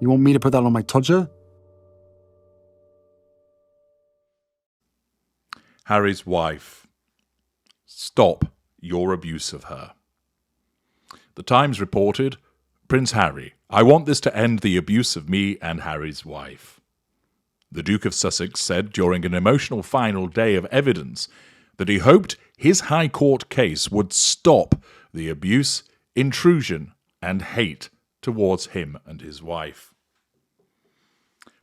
You want me to put that on my todger? Harry's wife. Stop your abuse of her. The Times reported, Prince Harry, I want this to end the abuse of me and Harry's wife. The Duke of Sussex said during an emotional final day of evidence that he hoped his High Court case would stop the abuse, intrusion, and hate towards him and his wife.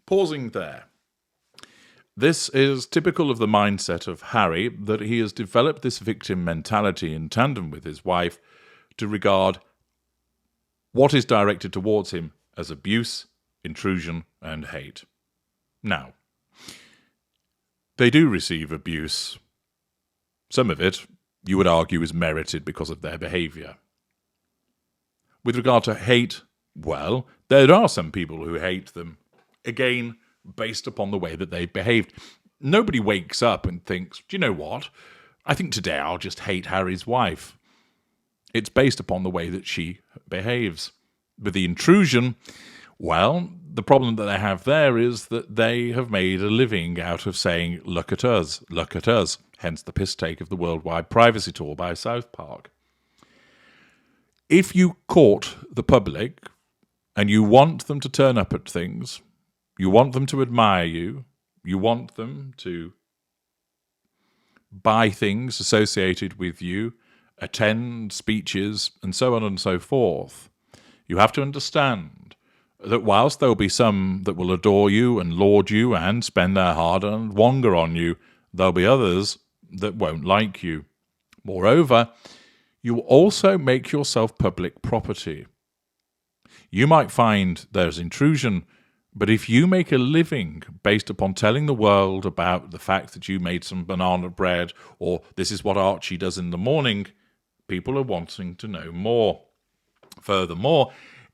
Pausing there. This is typical of the mindset of Harry, that he has developed this victim mentality in tandem with his wife to regard what is directed towards him as abuse, intrusion, and hate. Now, they do receive abuse. Some of it, you would argue, is merited because of their behaviour. With regard to hate, well, there are some people who hate them. Again, based upon the way that they've behaved. Nobody wakes up and thinks, do you know what? I think today I'll just hate Harry's wife. It's based upon the way that she behaves. With the intrusion, well, the problem that they have there is that they have made a living out of saying, look at us, hence the piss take of the Worldwide Privacy Tour by South Park. If you court the public and you want them to turn up at things, you want them to admire you, you want them to buy things associated with you, attend speeches, and so on and so forth, you have to understand that whilst there will be some that will adore you and laud you and spend their hard-earned wonga on you, there'll be others that won't like you. Moreover, you will also make yourself public property. You might find there's intrusion, but if you make a living based upon telling the world about the fact that you made some banana bread, or this is what Archie does in the morning, people are wanting to know more. Furthermore,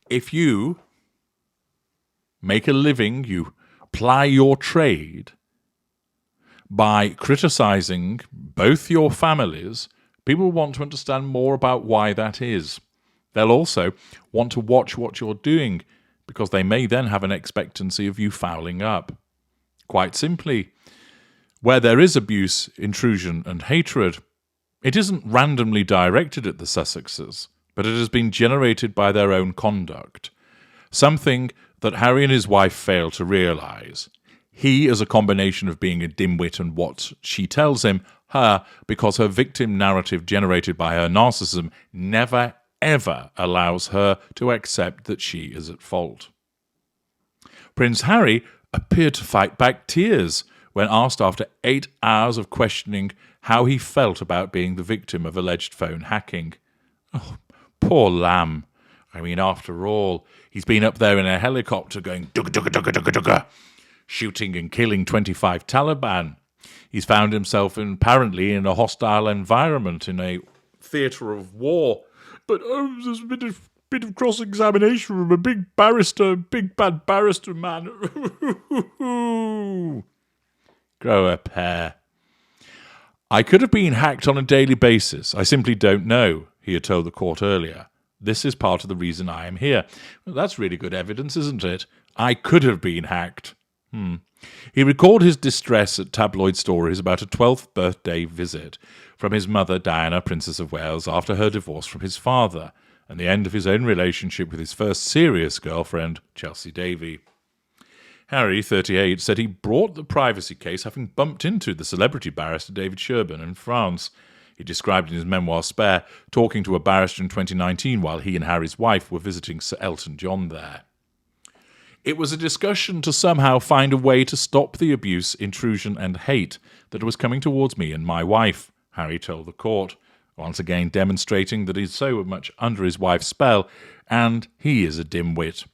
if you make a living, you ply your trade by criticising both your families, people want to understand more about why that is. They'll also want to watch what you're doing, because they may then have an expectancy of you fouling up. Quite simply, where there is abuse, intrusion, and hatred, it isn't randomly directed at the Sussexes, but it has been generated by their own conduct. Something that Harry and his wife fail to realise. He is a combination of being a dimwit and what she tells him, her, because her victim narrative generated by her narcissism never ever allows her to accept that she is at fault. Prince Harry appeared to fight back tears when asked after 8 hours of questioning how he felt about being the victim of alleged phone hacking. Oh, poor lamb. I mean, after all, he's been up there in a helicopter going dugga dugga dugga dugga dugga, shooting and killing 25 Taliban. He's found himself apparently in a hostile environment, in a theatre of war. But there's a bit of cross-examination from a big bad barrister man. Grow a pair. I could have been hacked on a daily basis. I simply don't know, he had told the court earlier. This is part of the reason I am here. Well, that's really good evidence, isn't it? I could have been hacked. He recalled his distress at tabloid stories about a 12th birthday visit from his mother, Diana, Princess of Wales, after her divorce from his father, and the end of his own relationship with his first serious girlfriend, Chelsea Davy. Harry, 38, said he brought the privacy case having bumped into the celebrity barrister David Sherburn in France. He described in his memoir Spare talking to a barrister in 2019 while he and Harry's wife were visiting Sir Elton John there. It was a discussion to somehow find a way to stop the abuse, intrusion and hate that was coming towards me and my wife, Harry told the court, once again demonstrating that he's so much under his wife's spell and he is a dimwit.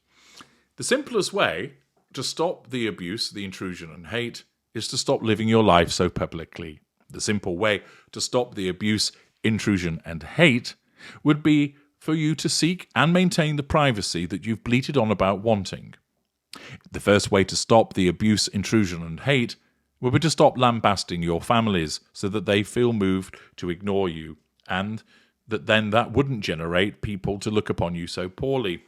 The simplest way to stop the abuse, the intrusion and hate is to stop living your life so publicly. The simple way to stop the abuse, intrusion and hate would be for you to seek and maintain the privacy that you've bleated on about wanting. The first way to stop the abuse, intrusion and hate would be to stop lambasting your families so that they feel moved to ignore you, and that wouldn't generate people to look upon you so poorly.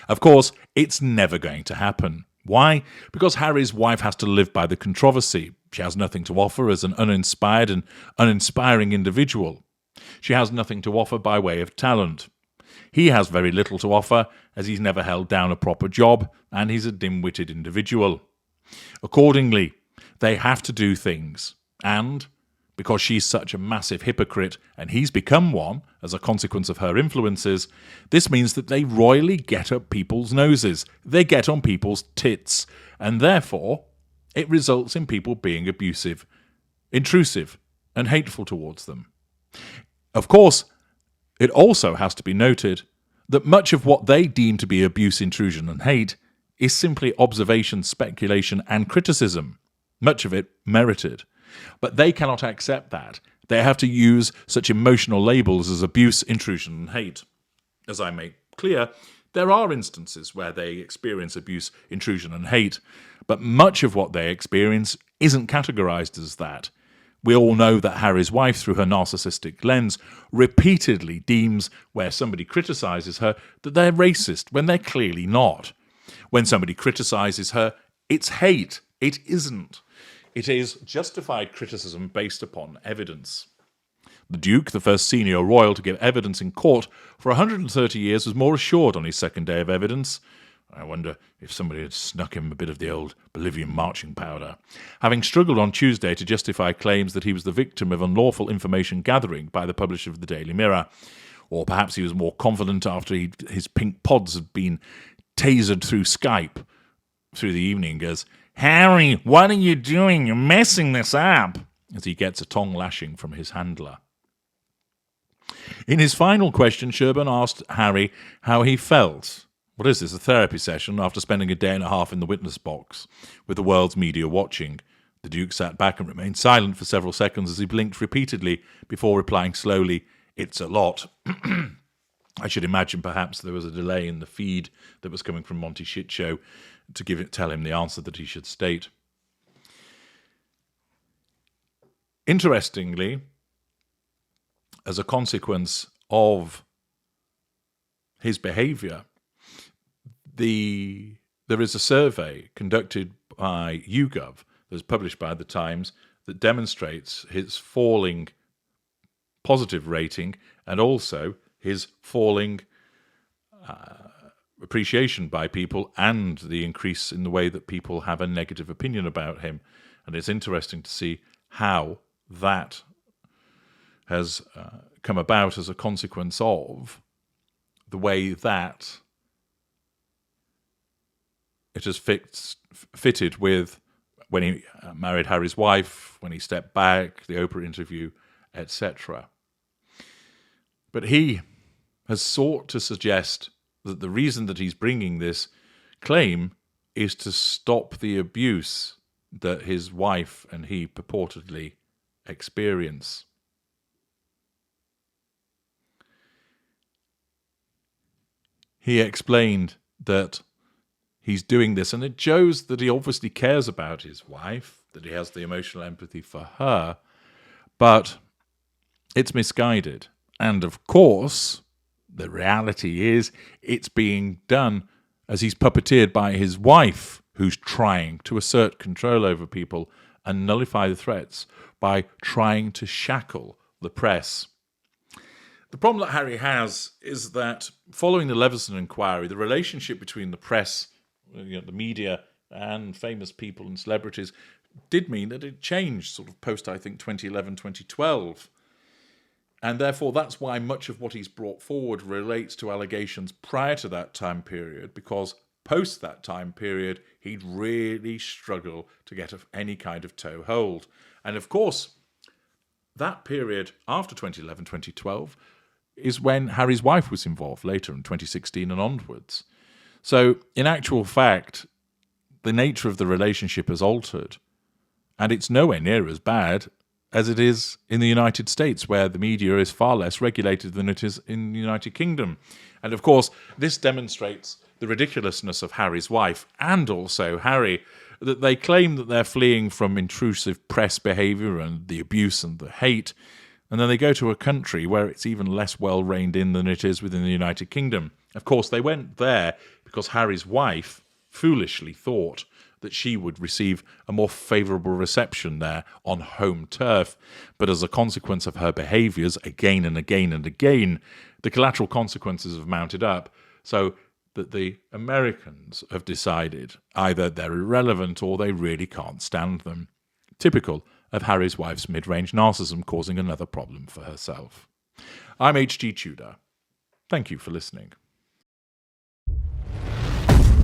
Of course, it's never going to happen. Why? Because Harry's wife has to live by the controversy. She has nothing to offer as an uninspired and uninspiring individual. She has nothing to offer by way of talent. He has very little to offer, as he's never held down a proper job, and he's a dim-witted individual. Accordingly, they have to do things, and because she's such a massive hypocrite, and he's become one as a consequence of her influences, this means that they royally get up people's noses. They get on people's tits, and therefore it results in people being abusive, intrusive, and hateful towards them. Of course, it also has to be noted that much of what they deem to be abuse, intrusion, and hate is simply observation, speculation, and criticism, much of it merited. But they cannot accept that. They have to use such emotional labels as abuse, intrusion, and hate. As I make clear, there are instances where they experience abuse, intrusion, and hate, but much of what they experience isn't categorized as that. We all know that Harry's wife, through her narcissistic lens, repeatedly deems where somebody criticizes her that they're racist when they're clearly not. When somebody criticizes her, it's hate. It isn't. It is justified criticism based upon evidence. The Duke, the first senior royal to give evidence in court for 130 years, was more assured on his second day of evidence. I wonder if somebody had snuck him a bit of the old Bolivian marching powder. Having struggled on Tuesday to justify claims that he was the victim of unlawful information gathering by the publisher of the Daily Mirror. Or perhaps he was more confident after his pink pods had been tasered through Skype through the evening as, "Harry, what are you doing? You're messing this up," as he gets a tongue lashing from his handler. In his final question, Sherburne asked Harry how he felt. What is this, a therapy session after spending a day and a half in the witness box, with the world's media watching? The Duke sat back and remained silent for several seconds as he blinked repeatedly before replying slowly, "It's a lot." I should imagine perhaps there was a delay in the feed that was coming from Monty Shitshow to tell him the answer that he should state. Interestingly, as a consequence of his behaviour, there is a survey conducted by YouGov that was published by The Times that demonstrates his falling positive rating and also his falling appreciation by people and the increase in the way that people have a negative opinion about him. And it's interesting to see how that has come about as a consequence of the way that it has fitted with when he married Harry's wife, when he stepped back, the Oprah interview, etc. But he has sought to suggest that the reason that he's bringing this claim is to stop the abuse that his wife and he purportedly experience. He explained that he's doing this, and it shows that he obviously cares about his wife, that he has the emotional empathy for her, but it's misguided. And of course, the reality is it's being done as he's puppeteered by his wife, who's trying to assert control over people and nullify the threats by trying to shackle the press. The problem that Harry has is that following the Leveson inquiry, the relationship between the press, the media, and famous people and celebrities did mean that it changed sort of post, I think, 2011, 2012. And therefore, that's why much of what he's brought forward relates to allegations prior to that time period, because post that time period, he'd really struggle to get any kind of toehold. And of course, that period after 2011, 2012 is when Harry's wife was involved later in 2016 and onwards. So in actual fact, the nature of the relationship has altered, and it's nowhere near as bad as it is in the United States, where the media is far less regulated than it is in the United Kingdom. And of course, this demonstrates the ridiculousness of Harry's wife and also Harry, that they claim that they're fleeing from intrusive press behaviour and the abuse and the hate, And then they go to a country where it's even less well reined in than it is within the United Kingdom. Of course, they went there because Harry's wife foolishly thought that she would receive a more favourable reception there on home turf. But as a consequence of her behaviours again and again and again, the collateral consequences have mounted up, so that the Americans have decided either they're irrelevant or they really can't stand them. Typical of Harry's wife's mid-range narcissism causing another problem for herself. I'm H.G. Tudor. Thank you for listening.